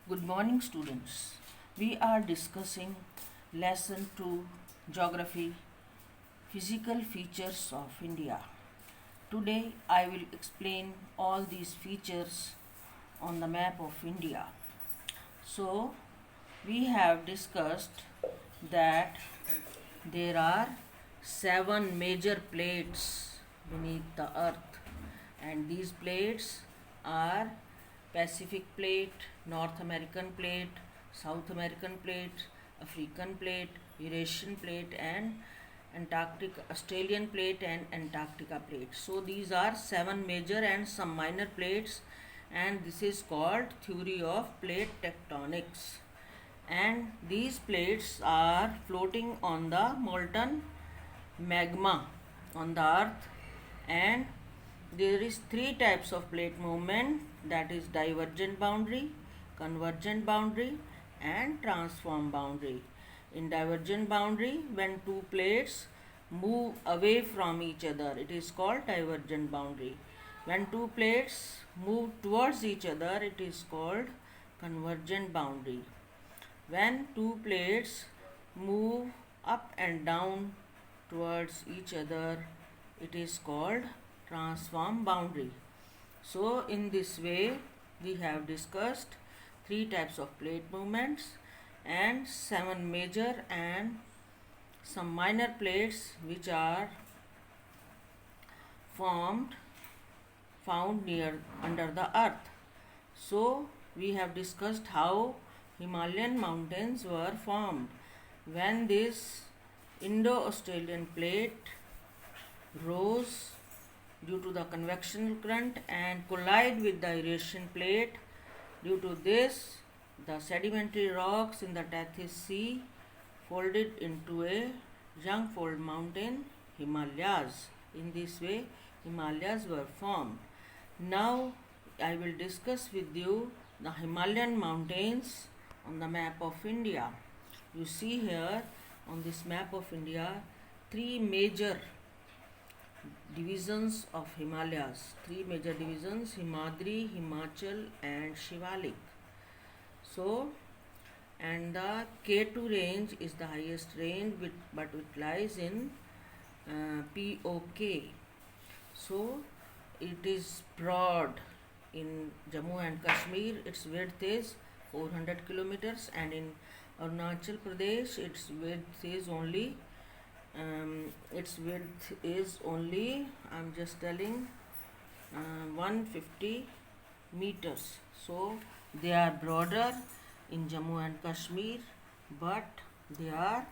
Good morning, students. We are discussing lesson 2 Geography Physical Features of India. Today I will explain all these features on the map of India. So, we have discussed that there are 7 major plates beneath the earth, and these plates are Pacific plate, North American plate, South American plate, African plate, Eurasian plate, and Antarctic, Australian plate, and Antarctica plate. So these are 7 major and some minor plates, and this is called theory of plate tectonics. And these plates are floating on the molten magma on the earth, and there is 3 types of plate movement, that is divergent boundary, convergent boundary, and transform boundary. In divergent boundary, when two plates move away from each other, it is called divergent boundary. When two plates move towards each other, it is called convergent boundary. When two plates move up and down towards each other, it is called transform boundary. So in this way we have discussed 3 types of plate movements and 7 major and some minor plates which are found near under the earth. So we have discussed how Himalayan mountains were formed. When this Indo-Australian plate rose due to the convectional current and collide with the Eurasian plate. Due to this, the sedimentary rocks in the Tethys Sea folded into a young fold mountain, Himalayas. In this way, Himalayas were formed. Now, I will discuss with you the Himalayan mountains on the map of India. You see here on this map of India 3 major divisions of Himalayas. 3 major divisions: Himadri, Himachal, and Shivalik. So, and the K2 range is the highest range, but it lies in POK. So, it is broad in Jammu and Kashmir. Its width is 400 kilometers, and in Arunachal Pradesh, its width is only I'm just telling 150 meters. So they are broader in Jammu and Kashmir, but they are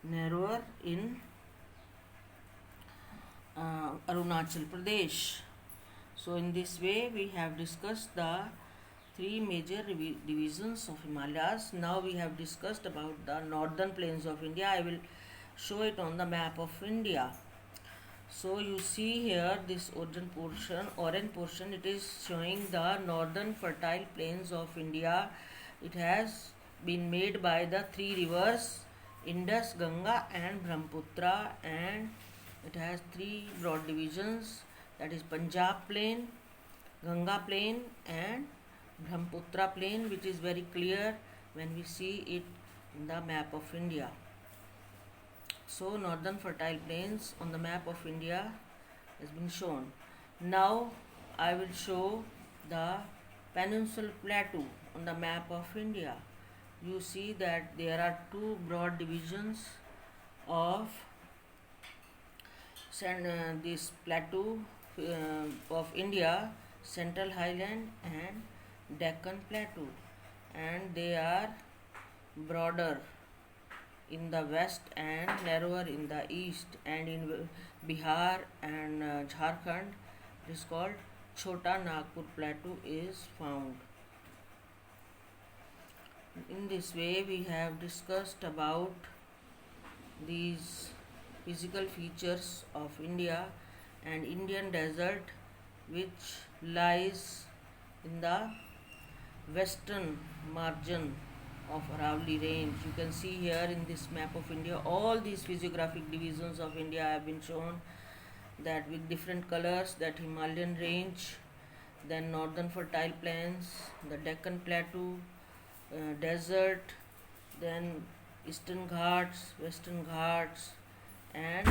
narrower in Arunachal Pradesh. So in this way we have discussed the 3 major divisions of Himalayas. Now we have discussed about the northern plains of India. I will show it on the map of India. So you see here this orange portion, it is showing the northern fertile plains of India. It has been made by the 3 rivers, Indus, Ganga, and Brahmaputra, and it has 3 broad divisions, that is Punjab plain, Ganga plain, and Brahmaputra plain, which is very clear when we see it in the map of India. So northern fertile plains on the map of India has been shown. Now I will show the peninsular plateau on the map of India. You see that there are 2 broad divisions of this plateau of India: Central Highland and Deccan Plateau, and they are broader in the west and narrower in the east. And in Bihar and Jharkhand, it is called Chota Nagpur Plateau is found. In this way we have discussed about these physical features of India and Indian desert, which lies in the western margin of Aravalli range. You can see here in this map of India all these physiographic divisions of India have been shown, that with different colors, that Himalayan range, then northern fertile plains, the Deccan Plateau, desert, then Eastern Ghats, Western Ghats, and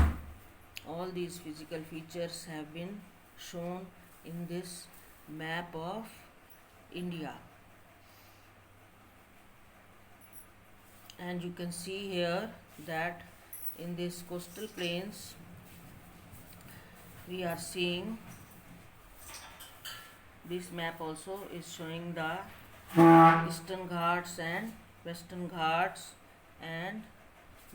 all these physical features have been shown in this map of India. And you can see here that in this coastal plains we are seeing, this map also is showing the Eastern Ghats and Western Ghats and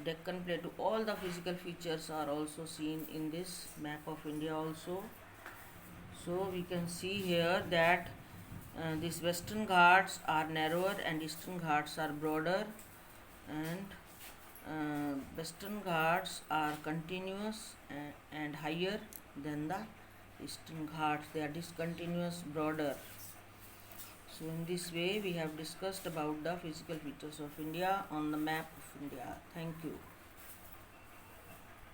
Deccan Plateau. All the physical features are also seen in this map of India also. So we can see here that these Western Ghats are narrower and Eastern Ghats are broader, and Western Ghats are continuous and higher than the Eastern Ghats. They are discontinuous, broader. So in this way we have discussed about the physical features of India on the map of India. Thank you.